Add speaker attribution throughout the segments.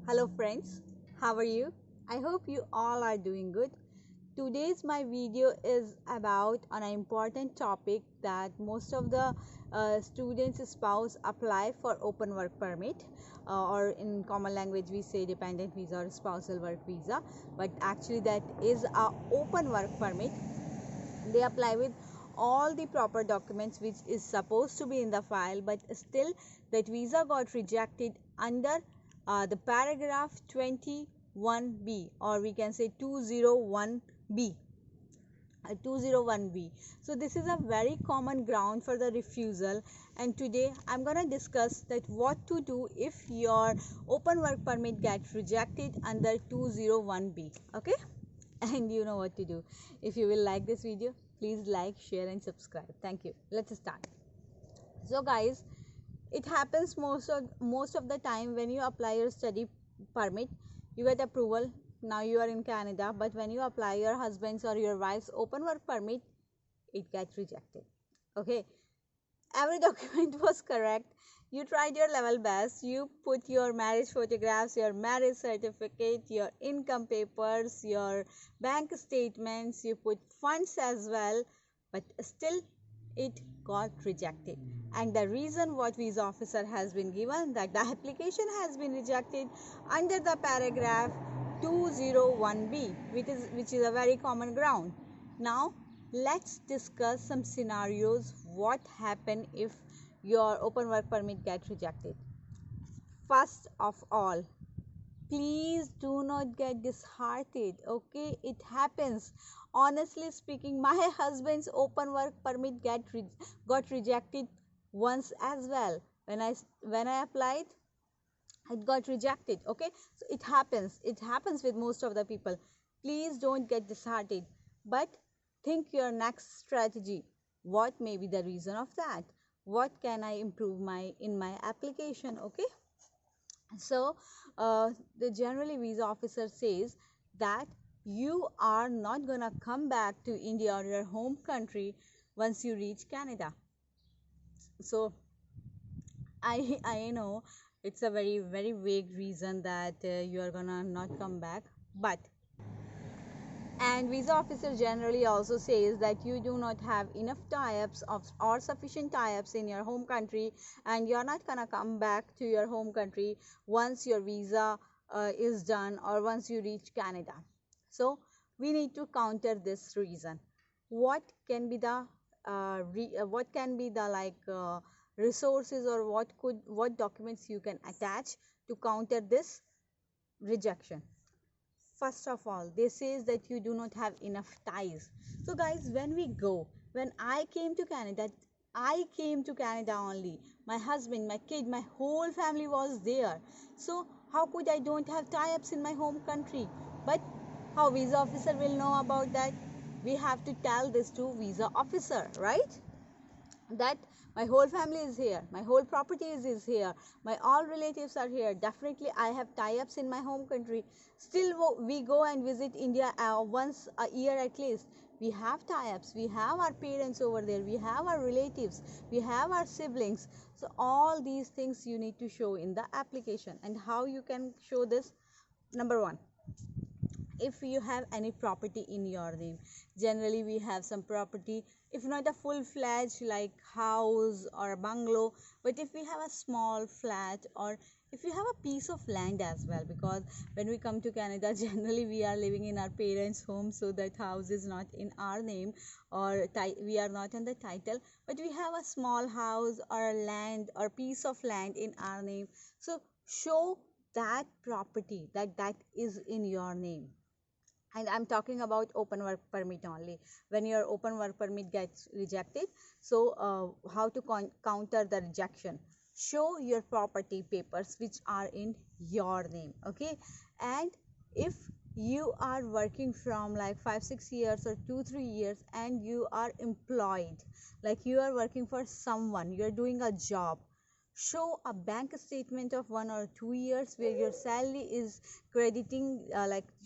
Speaker 1: Hello friends, how are you? I hope you all are doing good. Today's my video is about an important topic that most of the students spouse apply for open work permit, or in common language we say dependent visa or spousal work visa, but actually that is a open work permit. They apply with all the proper documents which is supposed to be in the file, but still that visa got rejected under the paragraph 21b, or we can say 201b. 201b. So this is a very common ground for the refusal, and today I'm going to discuss that what to do if your open work permit gets rejected under 201b. Okay, and you know what to do. If you will like this video, please like, share and subscribe. Thank you. Let's start. So guys, it happens most of the time when you apply your study permit, you get approval. Now you are in Canada, but when you apply your husband's or your wife's open work permit, it gets rejected. Okay, every document was correct, you tried your level best, you put your marriage photographs, your marriage certificate, your income papers, your bank statements, you put funds as well, but still it got rejected. And the reason what visa officer has been given, that the application has been rejected under the paragraph 201b, which is a very common ground. Now let's discuss some scenarios what happen if your open work permit get rejected. First of all, please do not get disheartened. Okay, it happens. Honestly speaking, my husband's open work permit got rejected once as well. When I applied, it got rejected. Okay, so it happens with most of the people. Please don't get disheartened, but think your next strategy. What may be the reason of that? What can I improve in my application? Okay, so the generally visa officer says that you are not gonna come back to India or your home country once you reach Canada. So I know it's a very vague reason that you are gonna not come back, but and visa officer generally also says that you do not have enough tie-ups or sufficient tie-ups in your home country, and you're not gonna come back to your home country once your visa is done or once you reach Canada. So we need to counter this reason. What can be the resources, or what documents you can attach to counter this rejection? First of all, they says that you do not have enough ties. So guys, when I came to Canada, I came to Canada only. My husband, my kid, my whole family was there. So how could I don't have tie-ups in my home country? But how visa officer will know about that? We have to tell this to visa officer, right? That my whole family is here, my whole property is here, my all relatives are here, definitely I have tie-ups in my home country. Still we go and visit India once a year at least. We have tie-ups, we have our parents over there, we have our relatives, we have our siblings. So all these things you need to show in the application. And how you can show this? Number one, if you have any property in your name. Generally we have some property, if not a full-fledged like house or a bungalow, but if we have a small flat, or if you have a piece of land as well, because when we come to Canada generally we are living in our parents home, so that house is not in our name, or we are not on the title, but we have a small house or a land or piece of land in our name. So show that property, that is in your name. And I'm talking about open work permit only. When your open work permit gets rejected, so how to counter the rejection? Show your property papers which are in your name. Okay, and if you are working from like 5-6 years or 2-3 years, and you are employed, like you are working for someone, you are doing a job, show a bank statement of 1 or 2 years where your salary is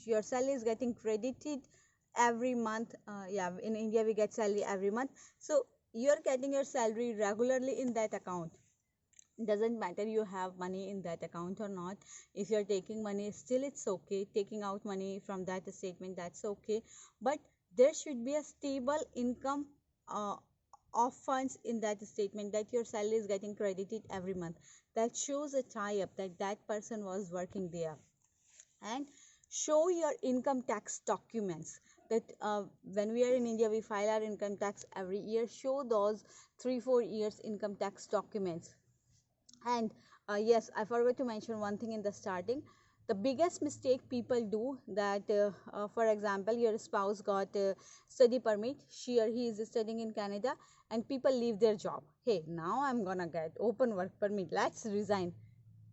Speaker 1: your salary is getting credited every month. Yeah, in India we get salary every month, so you're getting your salary regularly in that account. Doesn't matter you have money in that account or not. If you're taking money, still it's okay. Taking out money from that statement, that's okay. But there should be a stable income uh, of funds in that statement, that your salary is getting credited every month. That shows a tie up that that person was working there. And show your income tax documents, that when we are in India, we file our income tax every year. Show those 3-4 years income tax documents. And yes, I forgot to mention one thing in the starting. The biggest mistake people do, that for example, your spouse got a study permit, she or he is studying in Canada, and people leave their job. Hey, now I'm gonna get open work permit, let's resign.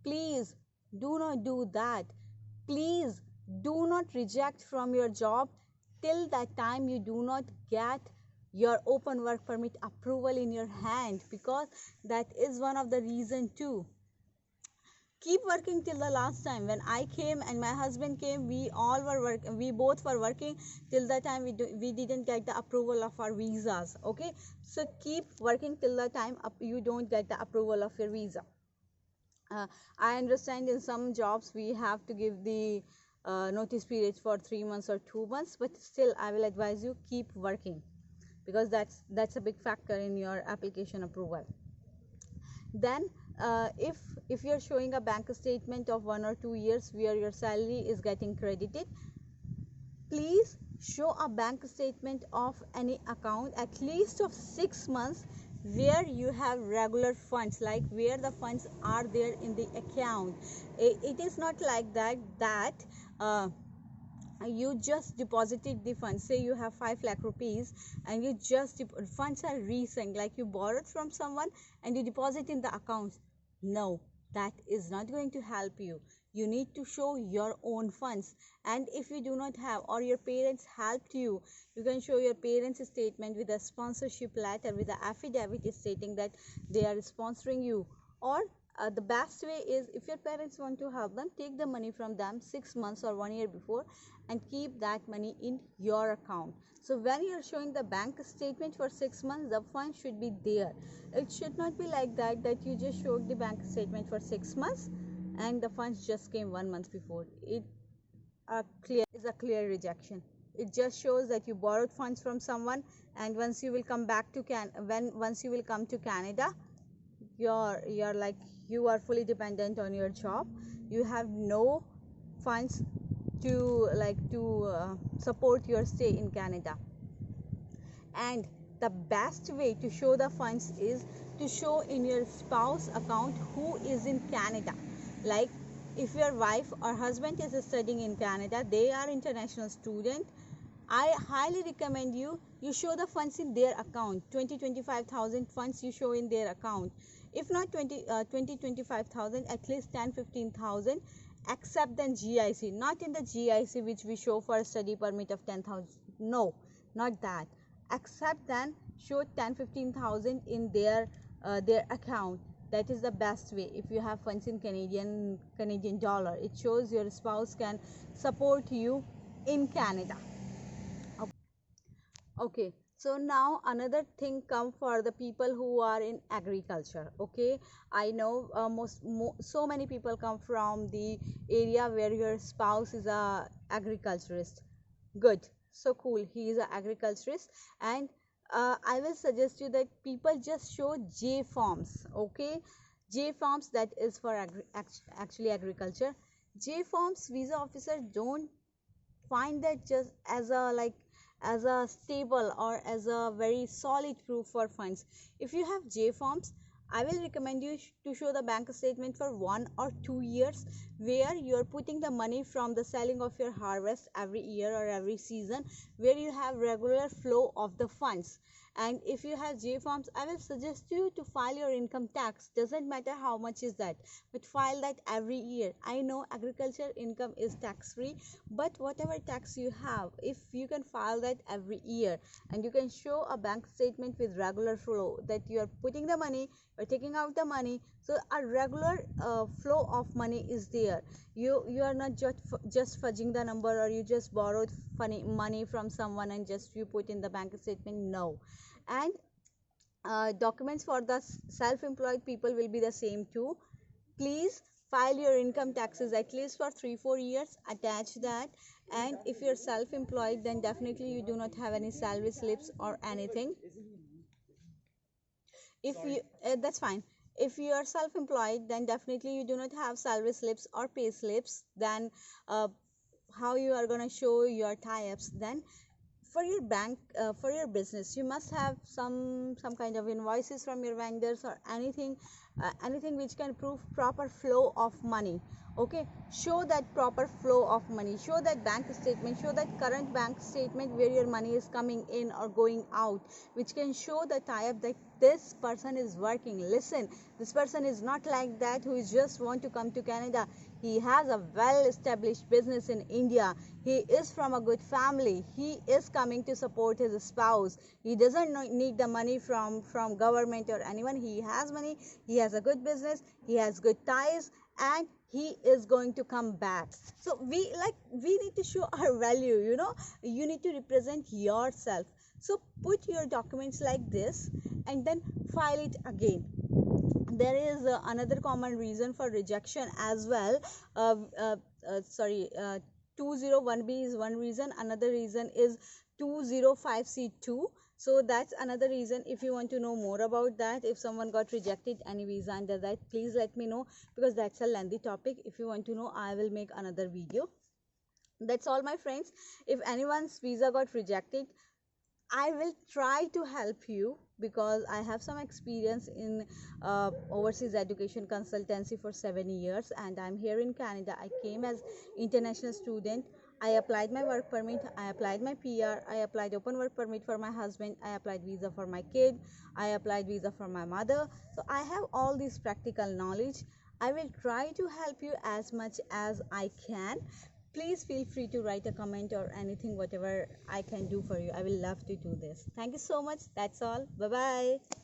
Speaker 1: Please do not do that. Please do not reject from your job till that time you do not get your open work permit approval in your hand, because that is one of the reason too. Keep working till the last time. When I came and my husband came, we both were working till the time we didn't get the approval of our visas. Okay, so keep working till the time you don't get the approval of your visa. I understand in some jobs we have to give the notice periods for 3 months or 2 months, but still I will advise you keep working, because that's a big factor in your application approval. Then if you're showing a bank statement of 1 or 2 years where your salary is getting credited, please show a bank statement of any account at least of 6 months where you have regular funds, like where the funds are there in the account. It is not like that uh, you just deposited the funds. Say you have 5 lakh rupees and you just funds are recent, like you borrowed from someone and you deposit in the account. No, that is not going to help you. You need to show your own funds. And if you do not have, or your parents helped you, you can show your parents statement with a sponsorship letter, with an affidavit stating that they are sponsoring you. Or the best way is, if your parents want to help them, take the money from them 6 months or 1 year before and keep that money in your account. So when you're showing the bank statement for 6 months, the funds should be there. It should not be like that you just showed the bank statement for 6 months and the funds just came 1 month before. It is a clear rejection. It just shows that you borrowed funds from someone, and once you will come back to once you will come to Canada, you're like, you are fully dependent on your job. You have no funds to support your stay in Canada. And the best way to show the funds is to show in your spouse account who is in Canada. Like if your wife or husband is studying in Canada, they are international student, I highly recommend you show the funds in their account. 20-25,000 funds you show in their account. If not 20-25,000, at least 10-15,000, except then GIC. Not in the GIC which we show for a study permit of 10,000. No, not that. Except then show 10-15,000 in their account. That is the best way. If you have funds in Canadian dollar, it shows your spouse can support you in Canada. Okay, so now another thing come for the people who are in agriculture. Okay, I know so many people come from the area where your spouse is a agriculturist. Good, so cool, he is an agriculturist. And I will suggest you that people just show J forms. Okay, J forms, that is for actually agriculture. J forms, visa officer don't find that just as a as a stable or as a very solid proof for funds. If you have J forms, I will recommend you to show the bank statement for 1 or 2 years where you are putting the money from the selling of your harvest every year or every season, where you have regular flow of the funds. And if you have J forms, I will suggest you to file your income tax. Doesn't matter how much is that, but file that every year. I know agriculture income is tax free, but whatever tax you have, if you can file that every year and you can show a bank statement with regular flow, that you are putting the money, you're taking out the money, so a regular flow of money is there. You are not just fudging the number, or you just borrowed funny money from someone and just you put in the bank statement. No. And documents for the self-employed people will be the same too. Please file your income taxes at least for 3-4 years, attach that. And if you're self-employed, then definitely you do not have any salary slips or anything. If you That's fine. If you are self-employed, then definitely you do not have salary slips or pay slips. Then how you are going to show your tie-ups? Then for your bank, for your business, you must have some kind of invoices from your vendors or anything, anything which can prove proper flow of money. Okay, show that proper flow of money, show that bank statement, show that current bank statement where your money is coming in or going out, which can show the tie-up that this person is working. Listen, this person is not like that who is just want to come to Canada. He has a well established business in India. He is from a good family. He is coming to support his spouse. He doesn't need the money from government or anyone. He has money, he has a good business, he has good ties, and he is going to come back. So we need to show our value, you need to represent yourself. So put your documents like this and then file it again. There is another common reason for rejection as well. uh, uh, Sorry, 201B is one reason. Another reason is 205C2. So that's another reason. If you want to know more about that, if someone got rejected any visa under that, please let me know, because that's a lengthy topic. If you want to know, I will make another video. That's all, my friends. If anyone's visa got rejected, I will try to help you, because I have some experience in overseas education consultancy for 7 years, and I'm here in Canada. I came as international student. I applied my work permit, I applied my PR, I applied open work permit for my husband, I applied visa for my kid, I applied visa for my mother. So I have all this practical knowledge. I will try to help you as much as I can. Please feel free to write a comment or anything, whatever I can do for you. I will love to do this. Thank you so much. That's all. Bye bye.